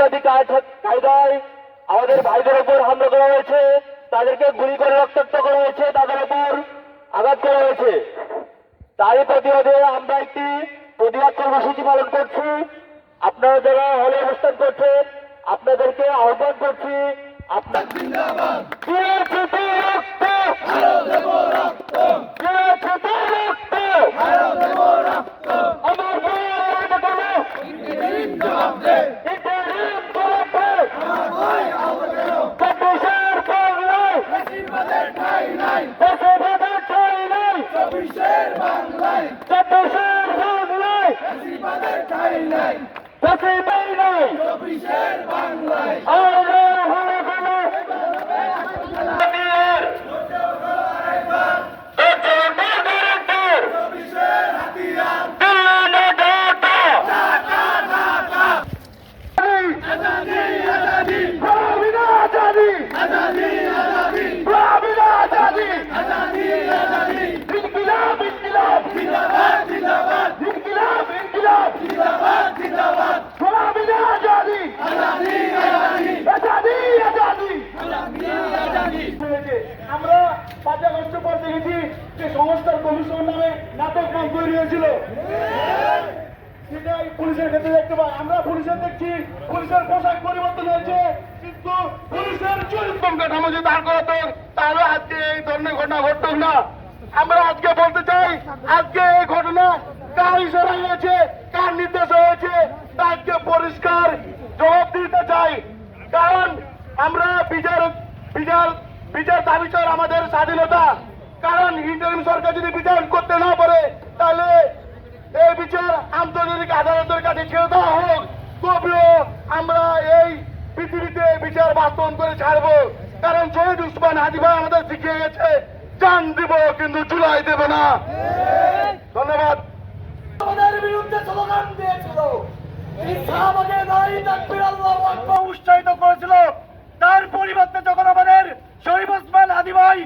সন্ত্রাসবাদী কায়দায় আমাদের ভাইদের উপর হামলা করা হয়েছে, তাদেরকে গুলি করে রক্তাক্ত করা হয়েছে, তাদের উপর আঘাত করা হয়েছে। তারই প্রতিবাদে আমরা একটি প্রতিবাদ কর্মসূচি পালন করছি। আপনারা যারা হলে অবস্থান করছেন আপনাদেরকে আহ্বান করছি, আপনার আমরা 5 আগস্ট পর দেখেছি যে সংস্কার কমিশন নামে নাটক তৈরি হয়েছিল, সেটাই পুলিশের ক্ষেত্রে দেখতে পাই। আমরা পুলিশের দেখছি পুলিশের পোশাক পরিবর্তন হয়েছে, কিন্তু পুলিশের চরিত্র কাঠামো যদি দাঁড় করাতো তাহলে আজকে এই ধরনের ঘটনা ঘটতো না। আমরা আজকে বলতে চাই, আজকে এই ঘটনা কার ইশারায় হয়েছে, কার নির্দেশ হয়েছে, তাকে পরিষ্কার জবাব দিতে চাই। কারণ আমরা বিচার দাবি চাই আমাদের স্বাধীনতা। কারণ ইন্টারিম সরকার যদি বিচার করতে না পারে তাহলে এই বিচার আন্তর্জাতিক আদালতের কাছে ছেড়ে দেওয়া হোক, তবেও আমরা এই পৃথিবীতে বিচার বাস্তবায়ন করে ছাড়বো। কারণ শহীদ উসমান হাদি ভাই আমাদের শিখিয়ে গেছে, জান দিব কিন্তু জুলাই দেব না। ধন্যবাদ। আমাদের বিরুদ্ধে স্লোগান দিয়েছিল, উৎসাহিত করেছিল, তার পরিবর্তে যখন আমাদের শহীদ ওসমান হাদি ভাই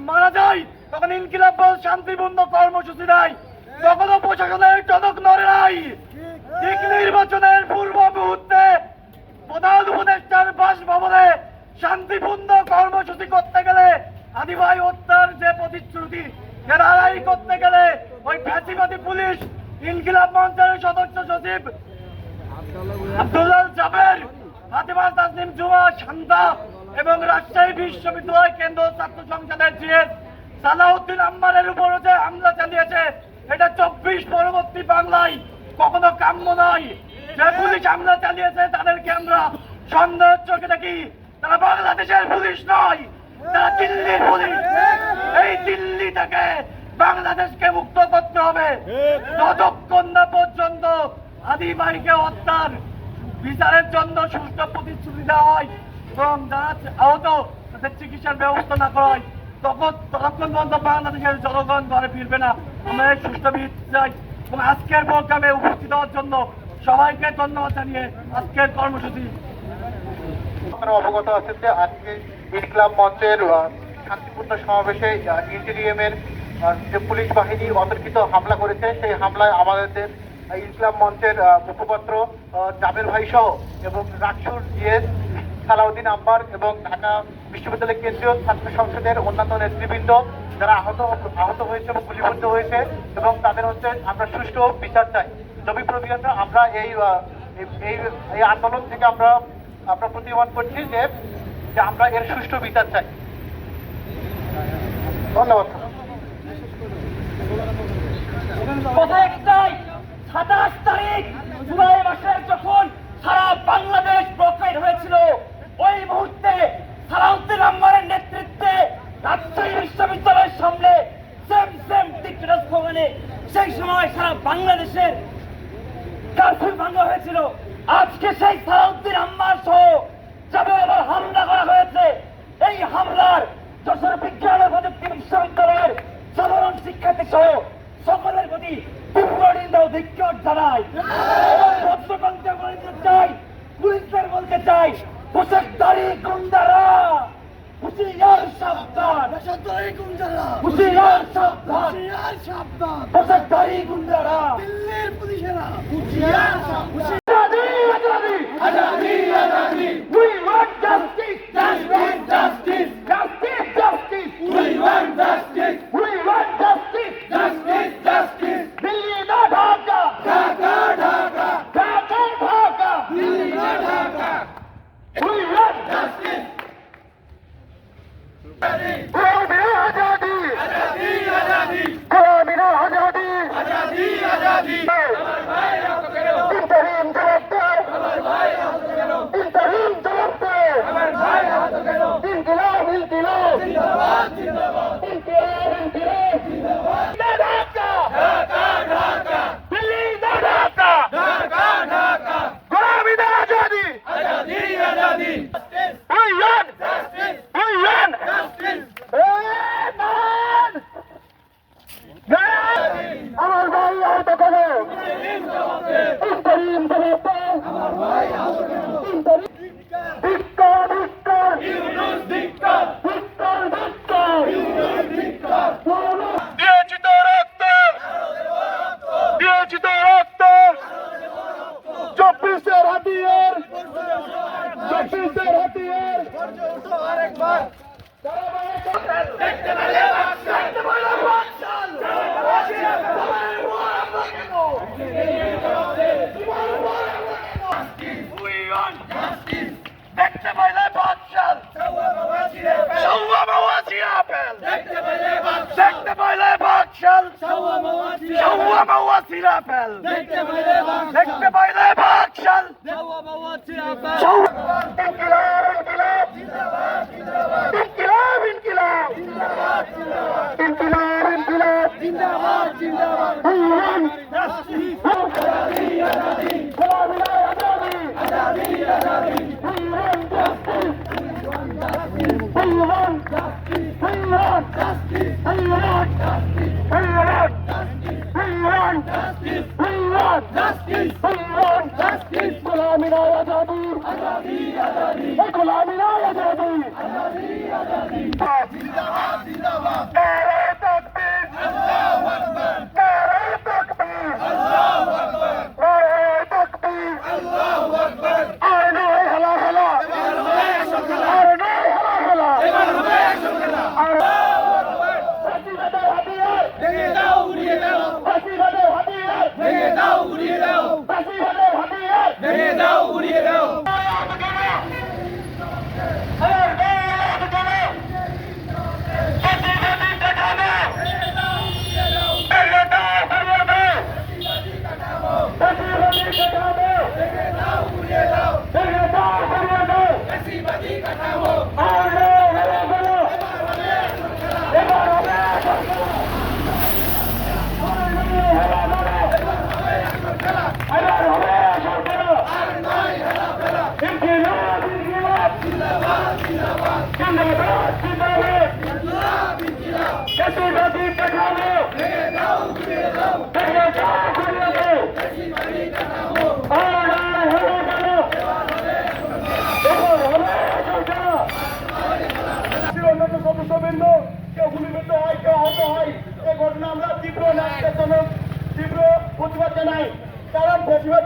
মারা যায় তখন ইনকিলাব শান্তিপূর্ণ কর্মসূচি দেয়, তখনও প্রশাসনের টনক নড়ে নাই। ঠিক নির্বাচনের পূর্ব মুহূর্তে প্রধান উপদেষ্টার বাসভবনে শান্তিপূর্ণ কর্মসূচি করতে গেলে হাদি ভাই হত্যার যে প্রতিশ্রুতি সেটা আদায় করতে গেলে ওই ফ্যাসিবাদী পুলিশ ইনকিলাব মঞ্চের সদস্য সচিব আব্দুল্লাহ জাবের, ফাতেমা তাসনিম জুমা শান্তা এবং রাজশাহী বিশ্ববিদ্যালয় কেন্দ্র ছাত্র সংসদের জিএস সালাউদ্দিন আম্মারের উপর যে হামলা চালিয়েছে, এটা 24 পরবর্তী বাংলায় কখনো কাম্য নয়। যে পুলিশ হামলা চালিয়েছে তাদেরকে আমরা সন্দেহের চোখে দেখি, তারা বাংলাদেশের পুলিশ নয়, তারা দিল্লির পুলিশ। এই দিল্লি থেকে বাংলাদেশকে মুক্ত করতে হবে। যতক্ষণ না পর্যন্ত হাদি ভাইকে হত্যার বিচারের জন্য সুষ্ঠু প্রতিশ্রুতি দেওয়া হয় এবং যারা আহত তাদের চিকিৎসার ব্যবস্থা না করা হয় ততক্ষণ পর্যন্ত বাংলাদেশের জনগণ ঘরে ফিরবে না। আমরা এই সুষ্ঠু বিচার চাই এবং আজকের প্রোগ্রামে উপস্থিত হওয়ার জন্য সবাইকে ধন্যবাদ জানিয়ে আজকের কর্মসূচি। আপনারা অবগত আছেন যে আজকে ইনকিলাব মঞ্চের শান্তিপূর্ণ সমাবেশে ইন্টেরিয়ামের যে পুলিশ বাহিনী অতর্কিত হামলা করেছে, সেই হামলায় আমাদের ইনকিলাব মঞ্চের মুখপাত্র জাবের ভাই সহ এবং রাকসুর জিএস সালাউদ্দিন আম্বার এবং ঢাকা বিশ্ববিদ্যালয় কেন্দ্রীয় ছাত্র সংসদের অন্যান্য নেতৃবৃন্দ যারা আহত হয়েছে এবং গুলিবিদ্ধ হয়েছে এবং তাদের আমরা সুষ্ঠু বিচার চাই। নবী প্রতিবাদ আমরা এই আন্দোলন থেকে আমরা প্রতিবাদ করছি যে আমরা এর সুষ্ঠু বিচার চাই। ধন্যবাদ। কথা একটাই, 27 তারিখ জুলাই মাসের যখন সারা বাংলাদেশ ব্লকেড হয়েছিল, ওই মুহূর্তে সালাউদ্দিন আম্মারের নেতৃত্বে রাজশাহী বিশ্ববিদ্যালয়ের সামনে সেম টিকটক ভবনে সেই সময় সারা বাংলাদেশের কারফিউ ভাঙা হয়েছিল। আজকে সেই সালাউদ্দিন আম্মার সহ যাবে আবার হামলা করা হয়েছে। এই হামলার যশোর বিজ্ঞান ও প্রযুক্তি বিশ্ববিদ্যালয়ের সাধারণ শিক্ষার্থী সহ সকলের প্রতি তীব্র নিন্দা ও ধিক্কার জানাই। ভদ্রকণ্ঠে বলতে চাই, পুলিশদের বলতে চাই, পোশাকধারী গুন্ডারা হুঁশিয়ার সাবধান, হুঁশিয়ার সাবধান, পোশাকধারী গুন্ডারা, দিল্লির পুলিশেরা হুঁশিয়ার সাবধান। ধিক্কার, ধিক্কার, ধিক্কার, ধিক্কার। দিয়েছি তো রক্ত, দিয়েছি তো রক্ত, 24-এর হাতিয়ার, 24-এর হাতিয়ার। দেখতে পাইলে বাকশাল, সৌয়া মাওয়াজি আপেল। দেখতে পাইলে বাকশাল, সৌয়া মাওয়াজি আপেল। দেখতে পাইলে বাকশাল, ইনকিলাব, ইনকিলাব, ইনকিলাব, ইনকিলাব, ইনকিলাব, ইনকিলাব, জিন্দাবাদ, জিন্দাবাদ। গোলামি নয় Azadi, Azadi, Azadi. We want justice, we want justice, we want justice, we want justice, we want justice, we want justice, we want justice, we want justice. গোলামি নয় আজাদি, আজাদি, আজাদি। গোলামি নয় আজাদি, আজাদি, আজাদি। জিন্দাবাদ, জিন্দাবাদ। নারে তাকবীর, আল্লাহু আকবার। নারে তাকবীর, আল্লাহু আকবার। নারে তাকবীর, আল্লাহু আকবার। আর নয় হেলা হেলা, আর নয় হেলা হেলা, আর ফাঁসিবাদের হাতিয়ার ভেঙে দাও, উড়িয়ে দাও। ফাঁসিবাদের হাতিয়ার ভেঙে দাও, উড়িয়ে দাও। ফাঁসিবাদের হাতিয়ার ভেঙে দাও, উড়িয়ে দাও। অন্যান্য সদস্যবৃন্দ কেউ গুলিবিদ্ধ হয়, কেউ আহত হয়। এই ঘটনা আমরা তীব্র প্রতিবাদ জানাই। কারণ ফেসিবাদ